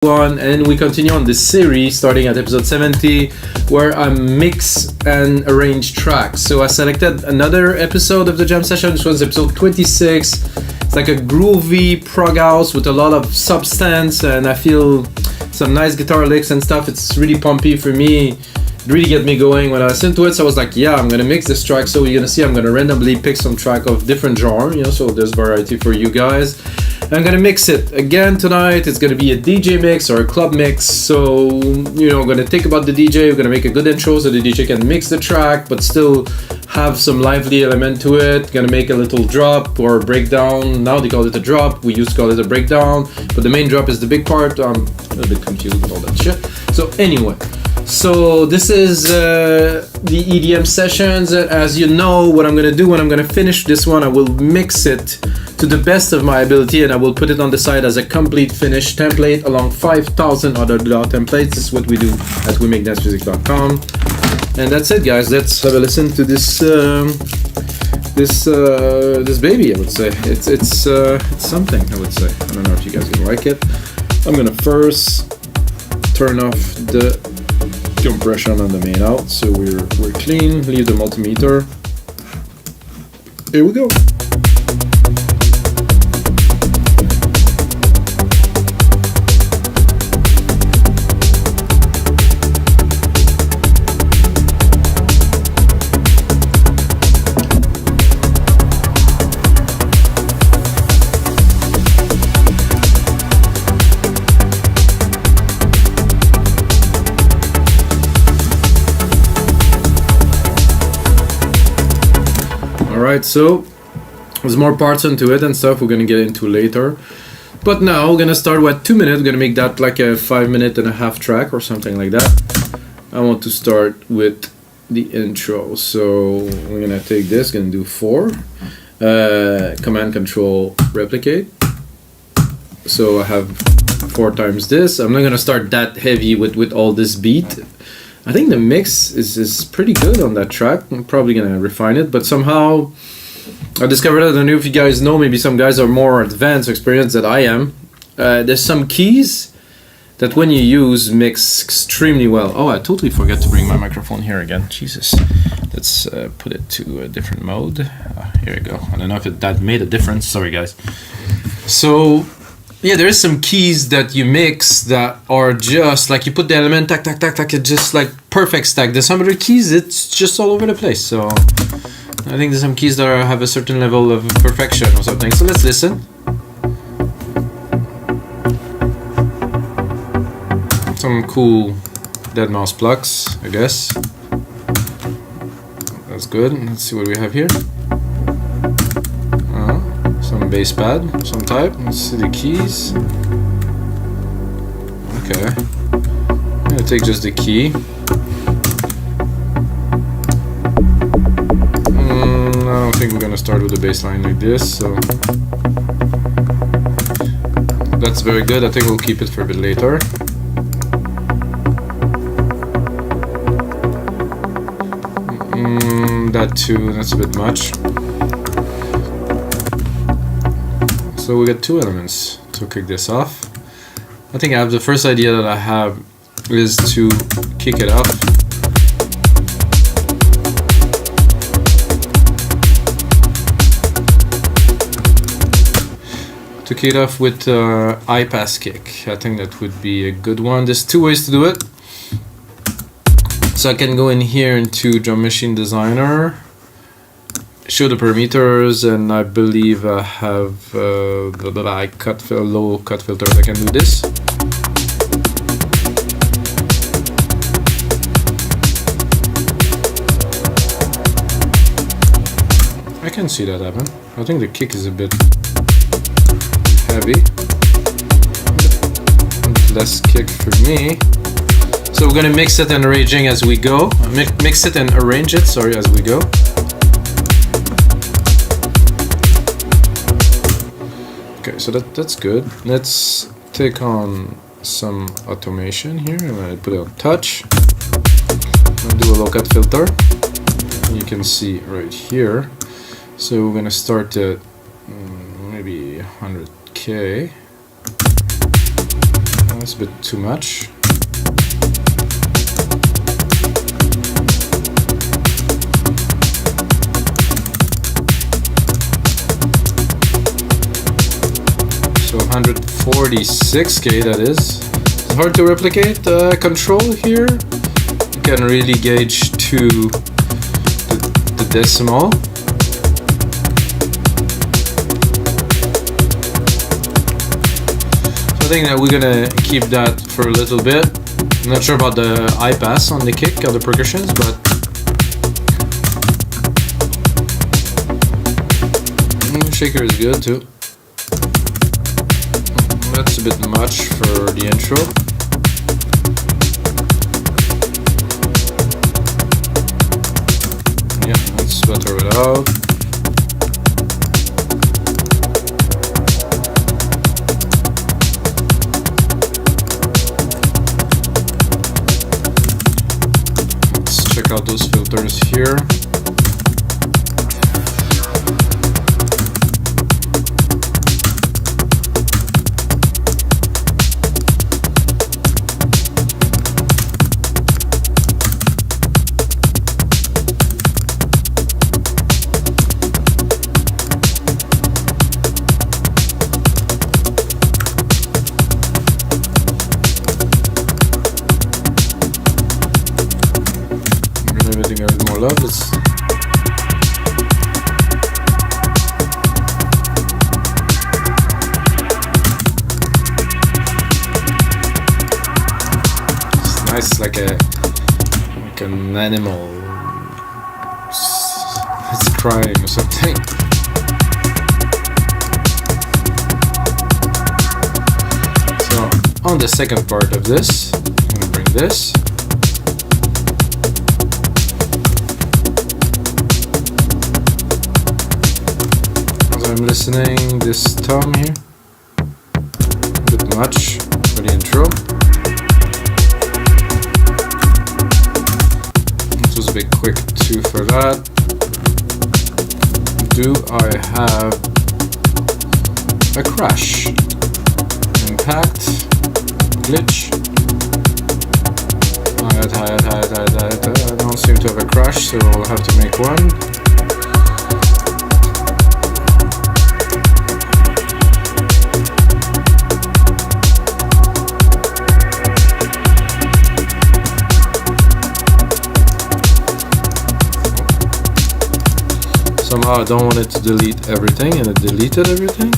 And we continue on this series starting at episode 70 where I mix and arrange tracks. So I selected another episode of the jam session. This was episode 26. It's like a groovy prog house with a lot of substance, and I feel some nice guitar licks and stuff. It's really pumpy for me. It really get me going when I listened to it. So I was like, yeah, I'm gonna mix this track. So you're gonna see I'm gonna randomly pick some track of different genre, so there's variety for you guys. I'm gonna mix it again tonight. It's gonna be a DJ mix or a club mix. So I'm gonna think about the DJ. We're gonna make a good intro so the DJ can mix the track but still have some lively element to it. Gonna make a little drop or breakdown. Now they call it a drop. We used to call it a breakdown, but the main drop is the big part. I'm a little bit confused with all that shit. So anyway, so this is the EDM sessions. As you know, what I'm gonna do when I'm gonna finish this one, I will mix it to the best of my ability, and I will put it on the side as a complete finished template along 5,000 other DAW templates. This is what we do at WeMakeDanceMusic.com. And that's it, guys. Let's have a listen to this this baby. I would say it's something. I would say. I don't know if you guys can like it. I'm gonna first turn off the compression on the main out, so we're clean. Leave the multimeter. Here we go. Alright, so there's more parts into it and stuff we're gonna get into later. But now we're gonna start with 2 minutes. We're gonna make that like a 5.5-minute track or something like that. I want to start with the intro. So we're gonna take this, gonna do 4. Command Control Replicate. So I have 4 times this. I'm not gonna start that heavy with all this beat. I think the mix is pretty good on that track. I'm probably gonna refine it, but somehow I discovered, I don't know if you guys know, maybe some guys are more advanced or experienced than I am. There's some keys that when you use mix extremely well. Oh, I totally forgot to bring my microphone here again. Jesus. Let's put it to a different mode. Here we go. I don't know if that made a difference. Sorry, guys. So yeah, there is some keys that you mix that are just like you put the element, tack, tack, tack, tack, it's just like perfect stack. There's some other keys, it's just all over the place. So I think there's some keys that have a certain level of perfection or something. So let's listen. Some cool dead mouse plucks, I guess. That's good. Let's see what we have here. Some bass pad, some type. Let's see the keys. Okay. I'm gonna take just the key. I don't think we're gonna start with the bass line like this, so that's very good. I think we'll keep it for a bit later. That too, that's a bit much. So we got 2 elements to kick this off. I think the first idea that I have is to kick it off. To kick it off with high pass kick. I think that would be a good one. There's 2 ways to do it. So I can go in here into Drum Machine Designer, show the parameters, and I believe I have low cut filters. I can do this. I can see that happen. I think the kick is a bit heavy. Less kick for me. So we're gonna mix it and arranging as we go. Mix it and arrange it, sorry, as we go. Okay, so that's good. Let's take on some automation here. I'm gonna put it on touch. I'm gonna do a low cut filter. You can see right here. So we're gonna start at maybe 100K. That's a bit too much. So 146K that is. It's hard to replicate control here. You can really gauge to the decimal. So I think that we're gonna keep that for a little bit. I'm not sure about the high pass on the kick or the percussions, but shaker is good too. That's a bit much for the intro. Yeah, let's butter it out. Let's check out those filters here. Love. Let's it's nice, like an animal. It's crying or something. So on the second part of this, I'm gonna bring this. I'm listening this tom here, a bit much for the intro. It was a bit quick too for that. Do I have a crash? Impact? Glitch? I don't seem to have a crash, so I'll have to make one. Somehow I don't want it to delete everything, and it deleted everything.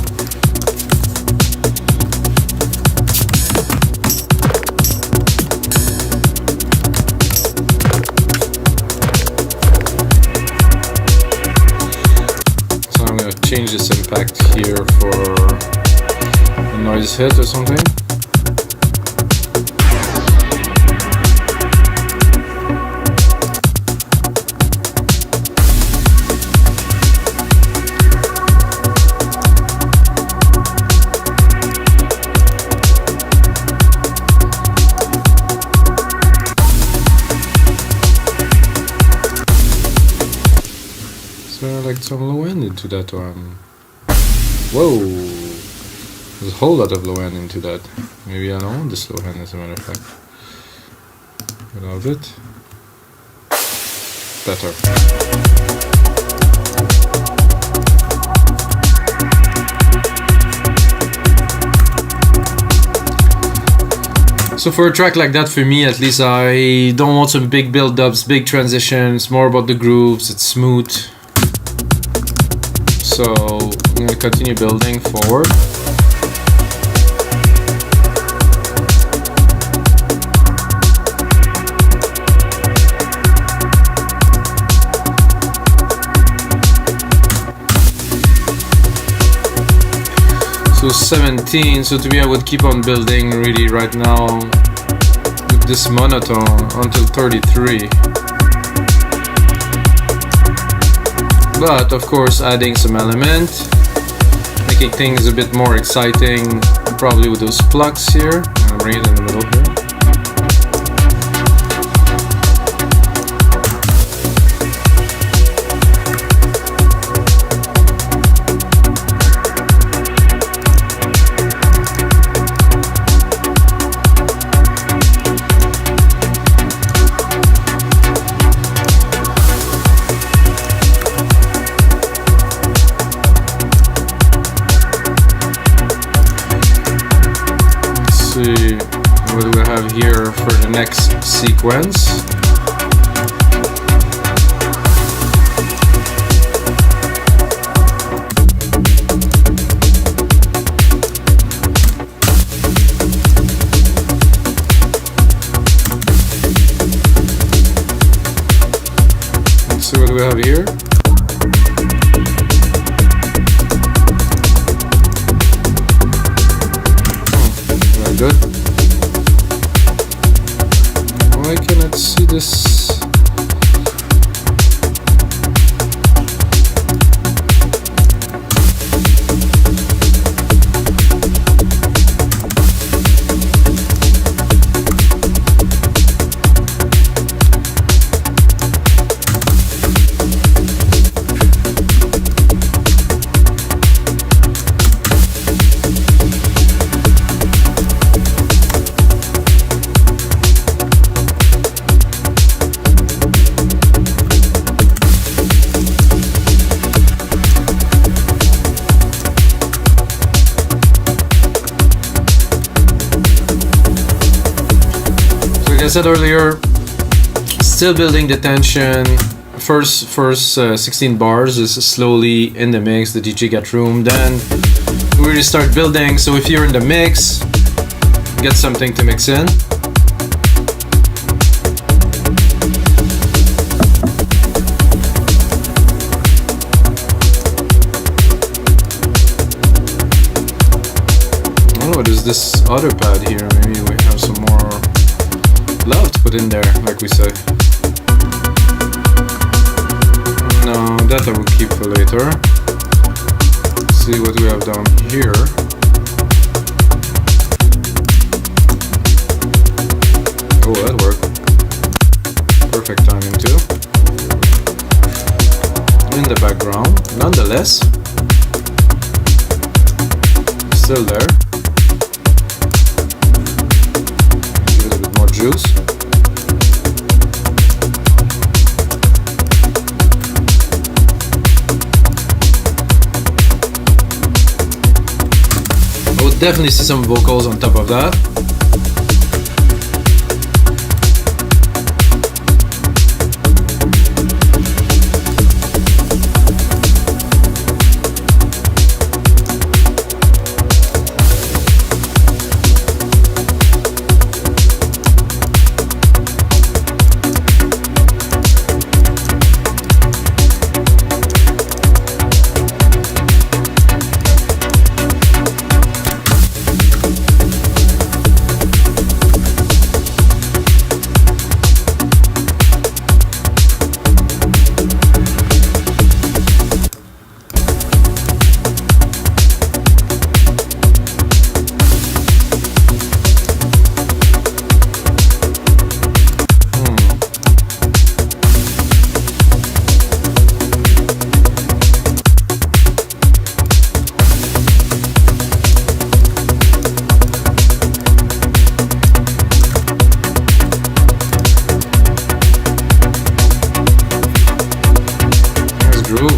So I'm going to change this impact here for a noise hit or something. Some low end into that one. Whoa! There's a whole lot of low end into that. Maybe I don't want this low end, as a matter of fact. A little bit better. So for a track like that, for me at least, I don't want some big build-ups, big transitions, more about the grooves. It's smooth. So I'm going to continue building forward. So 17, so to me I would keep on building really right now with this monotone until 33. But of course adding some element, making things a bit more exciting, probably with those plucks here. I'll bring it in the middle here. see what we have here for the next sequence. Let's see what we have here. Good. Why cannot see this? Like I said earlier, still building the tension. First 16 bars is slowly in the mix, the DJ get room, then we really start building. So if you're in the mix, get something to mix in. Oh, what is this other pad here? Maybe we have some more love to put in there, like we say. No, that I will keep for later. See what we have down here. Oh, that worked. Perfect timing too. In the background, nonetheless. Still there. Give it a bit more juice. I would definitely see some vocals on top of that.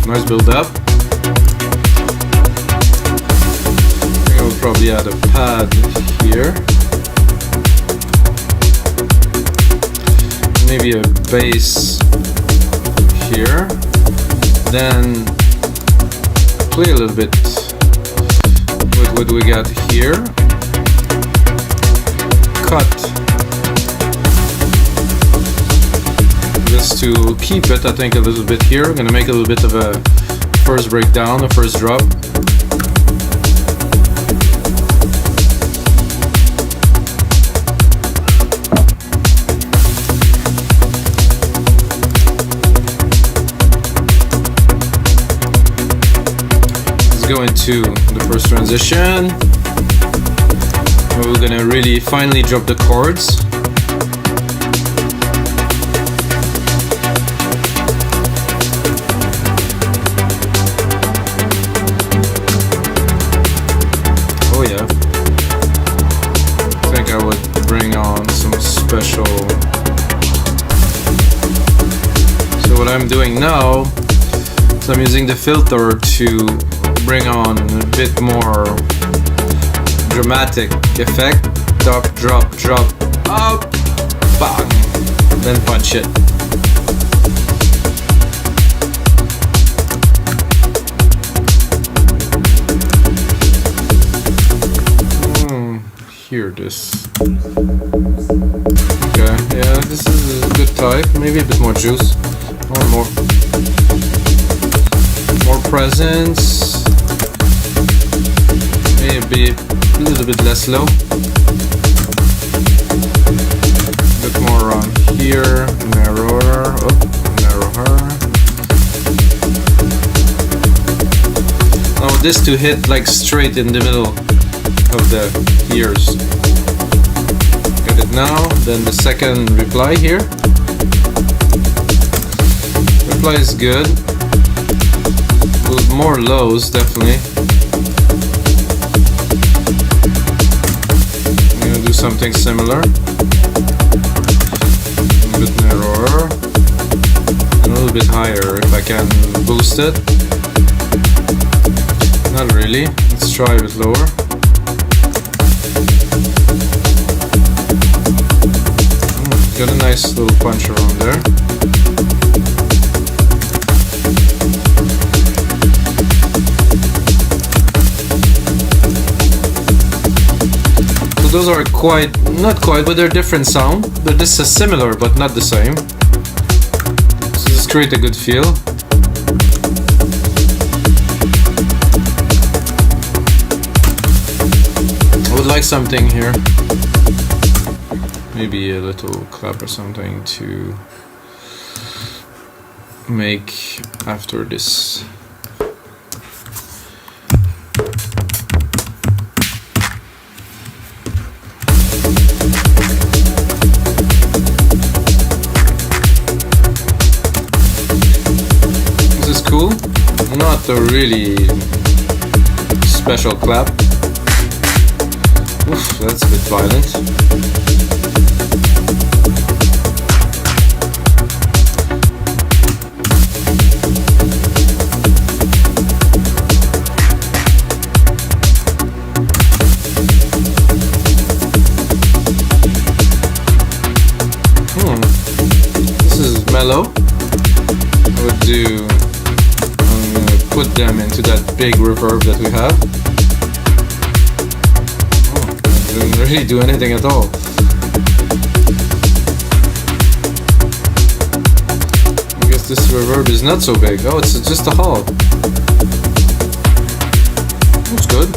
Nice build up. I think I'll probably add a pad here. Maybe a bass here. Then play a little bit with what we got here. Cut this to keep it, I think, a little bit here. I'm gonna make a little bit of a first breakdown, a first drop. Let's go into the first transition. We're gonna really finally drop the chords. Oh yeah. I think I would bring on some special. So what I'm doing now is I'm using the filter to bring on a bit more dramatic effect. Stop, drop, drop, up, bang, then punch it. Hear this. Okay, yeah, this is a good type. Maybe a bit more juice, or more presence. Maybe a little bit less low. A bit more around here. Narrower. Oh, narrower. I want this to hit like straight in the middle of the ears. Get it now. Then the second reply here. Reply is good. With more lows, definitely. I'm gonna do something similar. A bit narrower. And a little bit higher if I can boost it. Not really. Let's try a bit lower. Got a nice little punch around there. So those are not quite, but they're different sound. This is similar, but not the same. So just create a good feel. I would like something here. Maybe a little clap or something to make after this. This is cool. Not a really special clap. Oof, that's a bit violent. Mellow. I would do. I'm gonna put them into that big reverb that we have. Oh, I didn't really do anything at all. I guess this reverb is not so big. Oh, it's just a hall. That's good.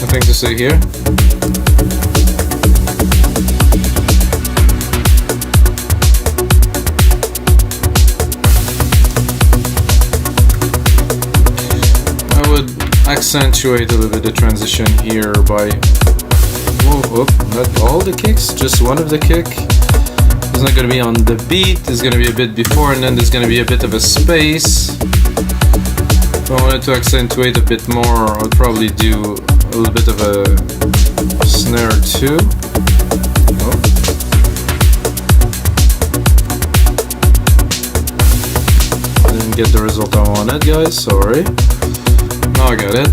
Nothing to say here. Accentuate a little bit the transition here by not all the kicks, just one of the kick. It's not going to be on the beat, it's going to be a bit before, and then there's going to be a bit of a space. If I wanted to accentuate a bit more, I would probably do a little bit of a snare too. Oh. Didn't get the result I wanted, guys, sorry. Oh, I got it.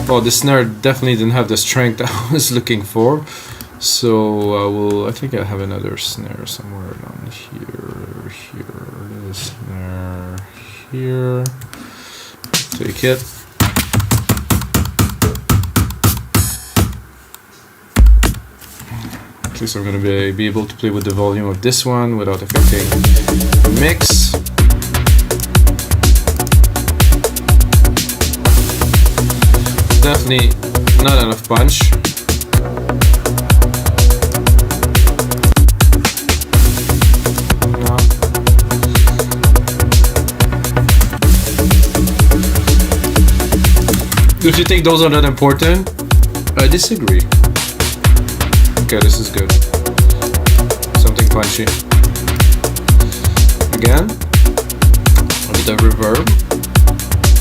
Well, the snare definitely didn't have the strength I was looking for, so I think I have another snare somewhere down here, the snare here, take it. So I'm going to be able to play with the volume of this one without affecting the mix. Definitely not enough punch. No. If you think those are not important, I disagree. Okay, this is good. Something punchy. Again, a bit of reverb.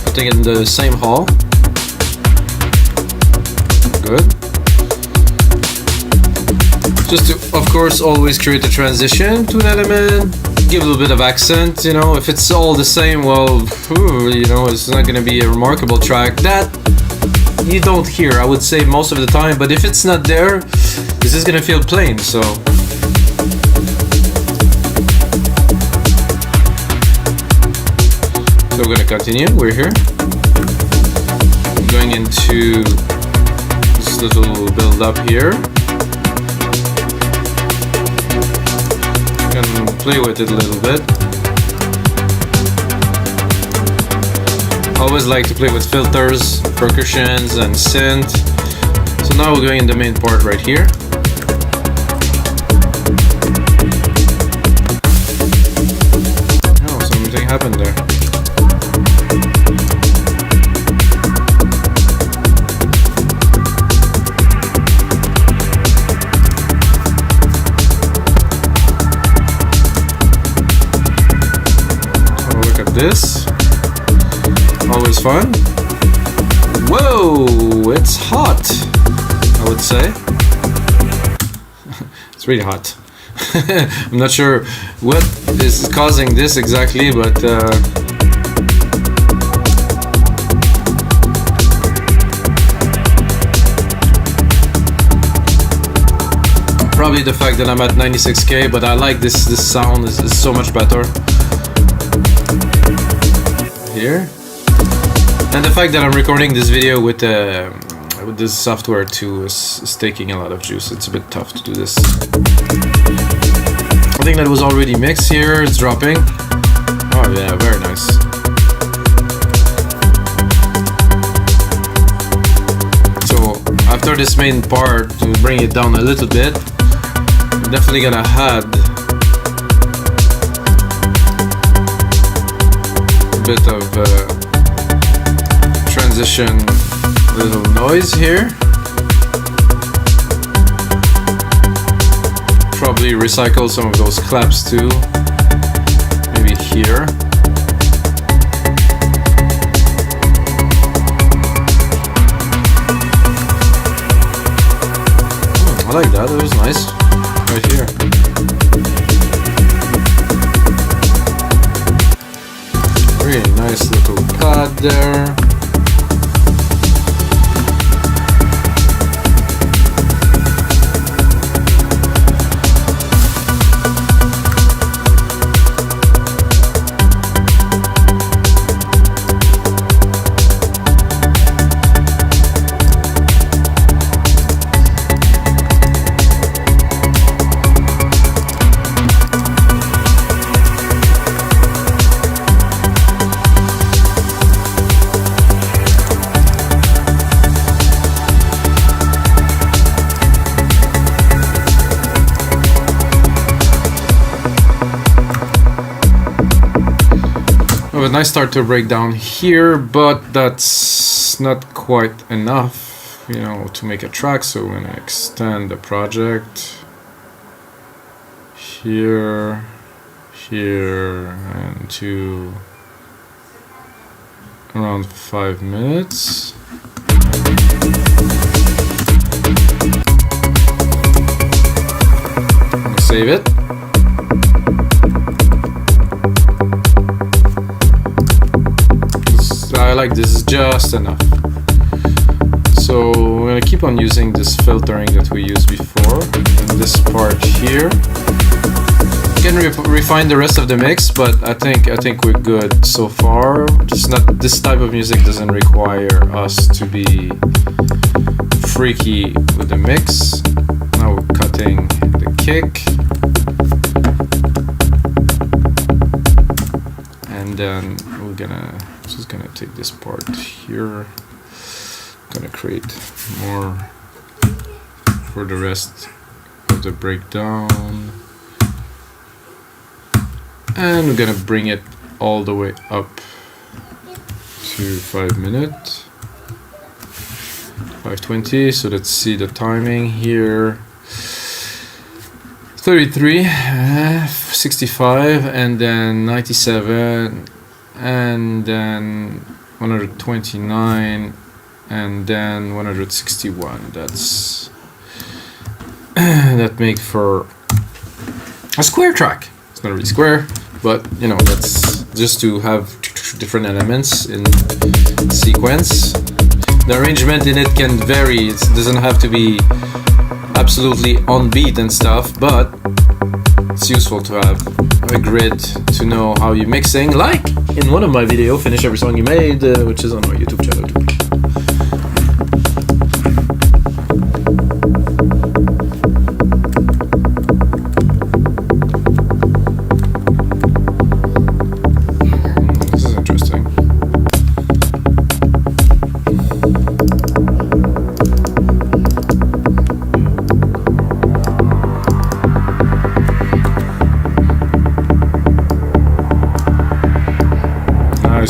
Putting it in the same hall. Good. Just to, of course, always create a transition to an element give a little bit of accent, you know. If it's all the same, well, you know, it's not gonna be a remarkable track. That you don't hear, I would say, most of the time. But if it's not there, this is gonna feel plain. So we're gonna continue. We're here. I'm going into this little build up here. Can play with it a little bit. Always like to play with filters, percussions, and synth. So now we're going in the main part right here. Oh, something happened there. This always fun. Whoa, it's hot, I would say. It's really hot. I'm not sure what is causing this exactly, but probably the fact that I'm at 96k, but I like this sound is so much better here. And the fact that I'm recording this video with this software too is taking a lot of juice. It's a bit tough to do this. I think that was already mixed here. It's dropping. Oh yeah, very nice. So after this main part, to bring it down a little bit, I'm definitely gonna add bit of transition little noise here. Probably recycle some of those claps too. Maybe here. I like that, it was nice. Right here. Really nice little pad there. A nice start to break down here, but that's not quite enough, you know, to make a track. So we're gonna extend the project here, here, and to around 5 minutes. Save it. I like this is just enough. So we're gonna keep on using this filtering that we used before in this part here. We can refine the rest of the mix, but I think we're good so far. Just not, this type of music doesn't require us to be freaky with the mix. Now we're cutting the kick. And then we're just gonna take this part here, gonna create more for the rest of the breakdown, and we're gonna bring it all the way up to 5 minutes, 5:20. So let's see the timing here. 33, 65, and then 97, and then 129, and then 161. That's that make for a square track. It's not really square, but you know, that's just to have different elements in sequence. The arrangement in it can vary. It doesn't have to be absolutely on beat and stuff, but it's useful to have a grid to know how you're mixing, like in one of my videos, Finish Every Song You Made, which is on our YouTube channel too. This is interesting.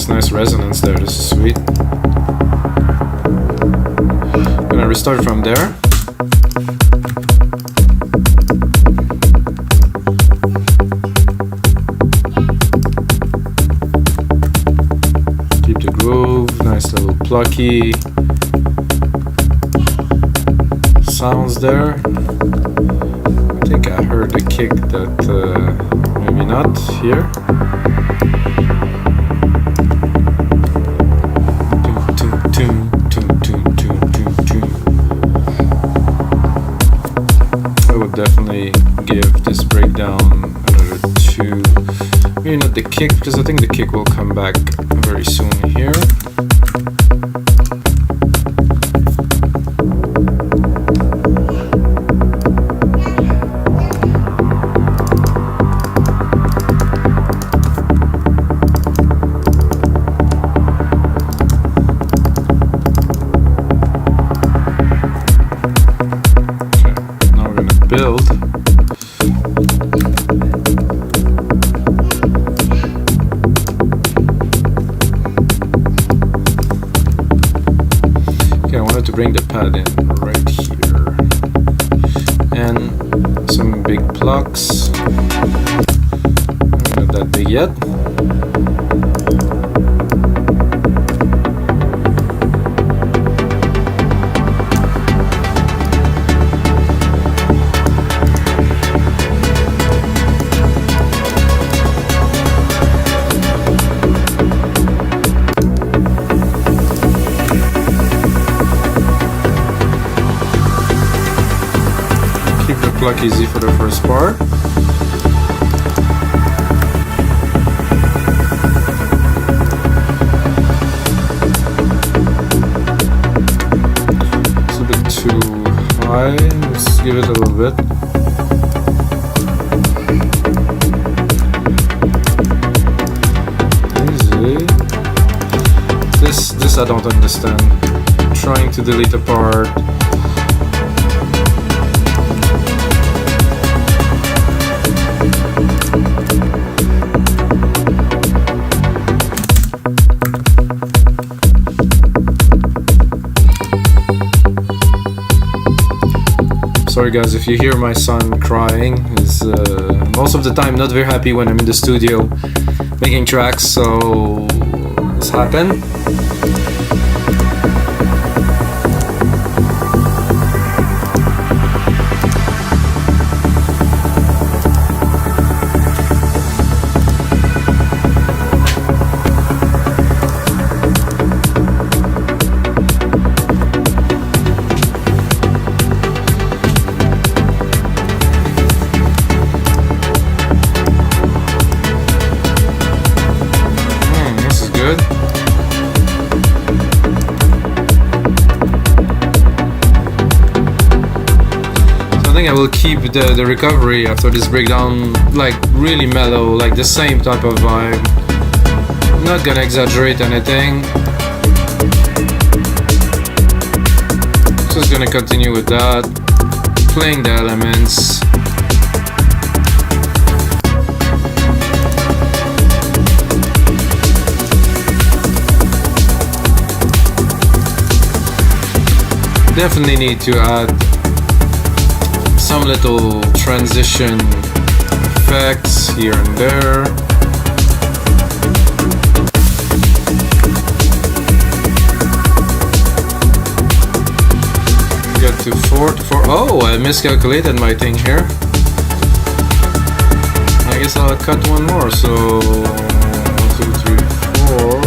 Nice resonance there. This is sweet. I'm gonna restart from there. Keep the groove. Nice little plucky sounds there. I think I heard a kick that maybe not here. I would definitely give this breakdown another 2. Maybe not the kick, because I think the kick will come back very soon here. Build. Okay, I wanted to bring the pad in right here. And some big plucks. Not that big yet. Pluck easy for the first part. It's a bit too high. Let's give it a little bit. Easy. This I don't understand. I'm trying to delete a part. Sorry guys if you hear my son crying. He's most of the time not very happy when I'm in the studio making tracks, so this happened. I will keep the recovery after this breakdown like really mellow, like the same type of vibe. I'm not gonna exaggerate anything. Just gonna continue with that, playing the elements. Definitely need to add some little transition effects here and there. Get to 4 to 4. Oh, I miscalculated my thing here. I guess I'll cut one more. So 1, 2, 3, 4.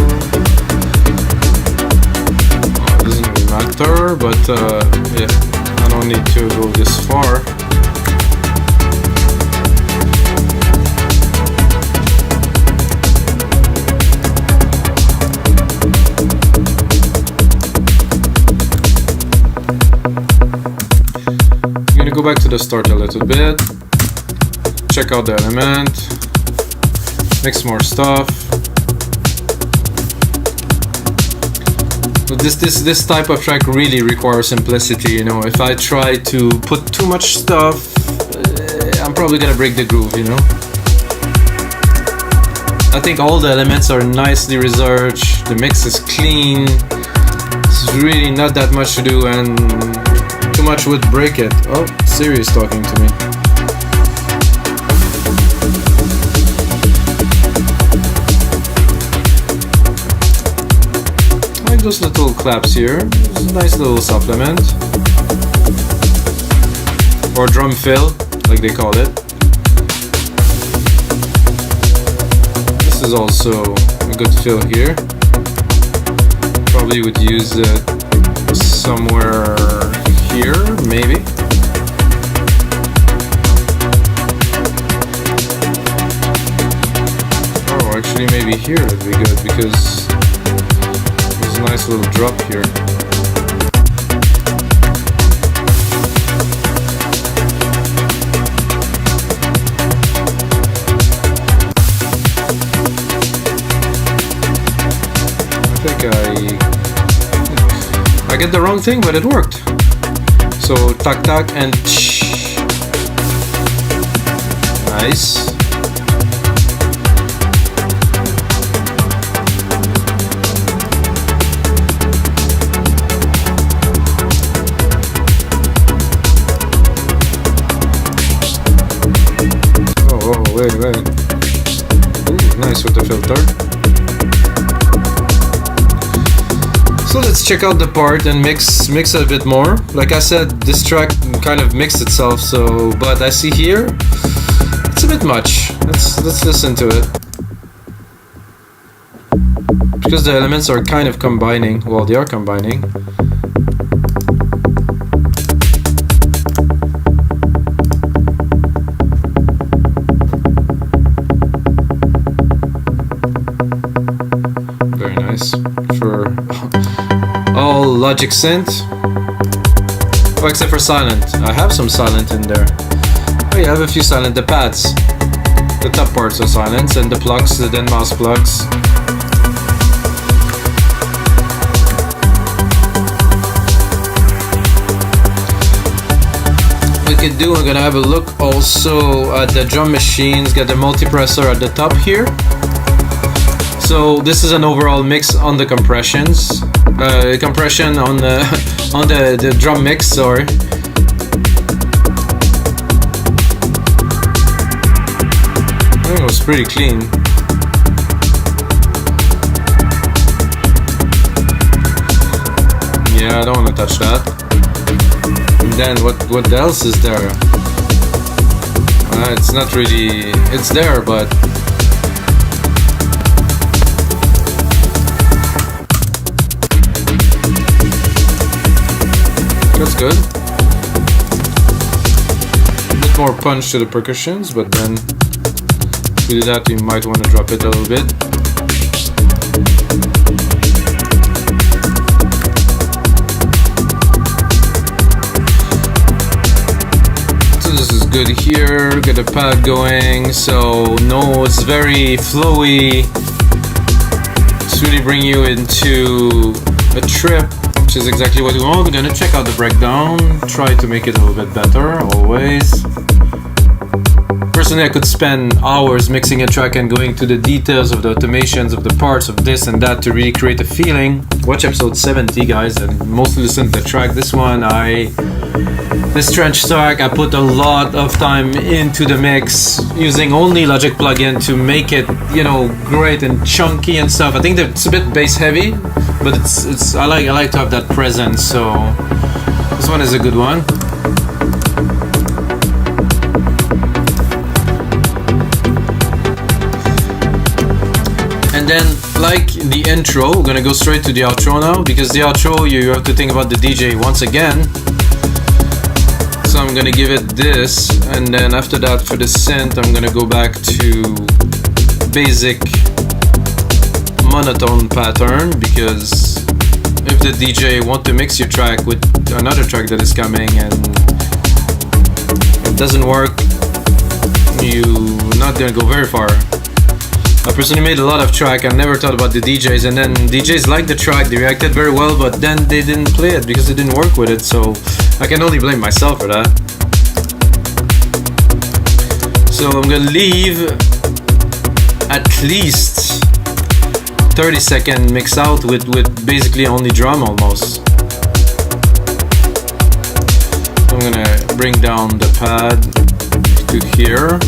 It doesn't really matter, but yeah, I don't need to go this far. Go back to the start a little bit, check out the element, mix more stuff. But this type of track really requires simplicity, you know. If I try to put too much stuff, I'm probably gonna break the groove, you know. I think all the elements are nicely researched, the mix is clean, it's really not that much to do, and too much would break it. Oh, Siri is talking to me. I like those little claps here. It's a nice little supplement. Or drum fill, like they call it. This is also a good fill here. Probably would use it somewhere here, maybe. Oh, actually maybe here would be good because there's a nice little drop here. I think I get the wrong thing, but it worked. So tac tac and tsh. Nice. Oh, wait. Ooh, nice with the filter. So let's check out the part and mix a bit more. Like I said, this track kind of mixed itself, so but I see here it's a bit much. Let's listen to it. Because the elements are kind of combining. Well, they are combining. Very nice. For all Logic synth. Oh, except for silent. I have some silent in there. Oh yeah, I have a few silent. The pads. The top parts are silent, and the plugs, the Den mouse plugs. We could do, I'm gonna have a look also at the drum machines, get the multipressor at the top here. So this is an overall mix on the compressions. Compression on the on the drum mix, sorry. I think it was pretty clean. Yeah, I don't want to touch that. And then what else is there? It's not really, it's there, but that's good. A bit more punch to the percussions, but then if we do that, you might want to drop it a little bit. So this is good here, get a pad going, so no, it's very flowy. It's really bring you into a trip, which is exactly what we want. We're gonna check out the breakdown, try to make it a little bit better, always. Personally, I could spend hours mixing a track and going to the details of the automations of the parts of this and that to really create a feeling. Watch episode 70, guys, and mostly listen to the track. This trench track, I put a lot of time into the mix using only Logic plugin to make it, you know, great and chunky and stuff. I think that it's a bit bass heavy, but it's I like to have that presence. So this one is a good one. And then, like the intro, we're gonna go straight to the outro now, because the outro, you have to think about the DJ once again. So I'm gonna give it this, and then after that, for the synth, I'm gonna go back to basic monotone pattern, because if the DJ want to mix your track with another track that is coming and it doesn't work, you're not gonna go very far. I personally made a lot of track. I never thought about the DJs, and then DJs liked the track, they reacted very well, but then they didn't play it because they didn't work with it, so I can only blame myself for that. So I'm gonna leave at least 30-second mix out with basically only drum almost. I'm gonna bring down the pad to here.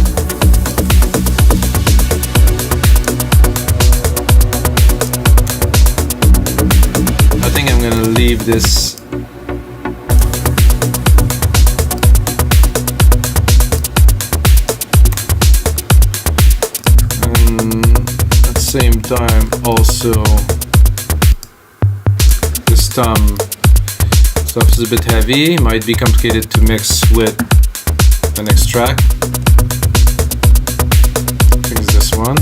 I think I'm gonna leave this same time also this stuff is a bit heavy, might be complicated to mix with the next track. I think it's this one.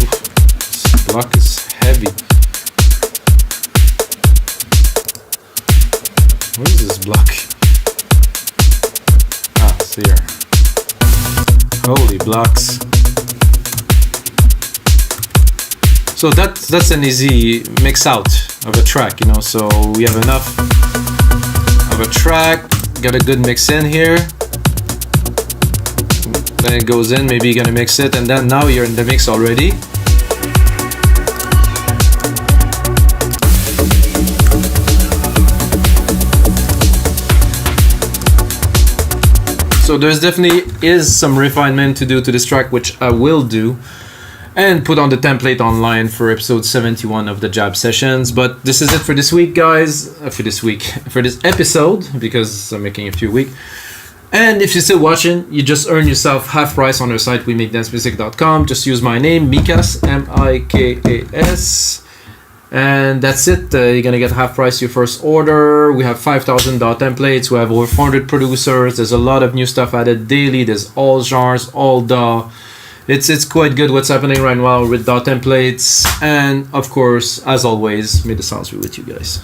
Oof, this block is heavy. What is this block? Ah, it's here. Holy blocks. So that's an easy mix out of a track, you know, so we have enough of a track, got a good mix in here, then it goes in, maybe you're gonna mix it, and then now you're in the mix already. So there's definitely is some refinement to do to this track, which I will do and put on the template online for episode 71 of the Jab Sessions. But this is it for this week, guys. For this episode, because I'm making a few a week. And if you're still watching, you just earn yourself half price on our site, wemakedancemusic.com. Just use my name, Mikas, M-I-K-A-S. And that's it. You're gonna get half price your first order. We have 5,000 DAW templates. We have over 400 producers. There's a lot of new stuff added daily. There's all genres, all DAW. It's quite good what's happening right now with DAW templates. And of course, as always, may the sounds be with you guys.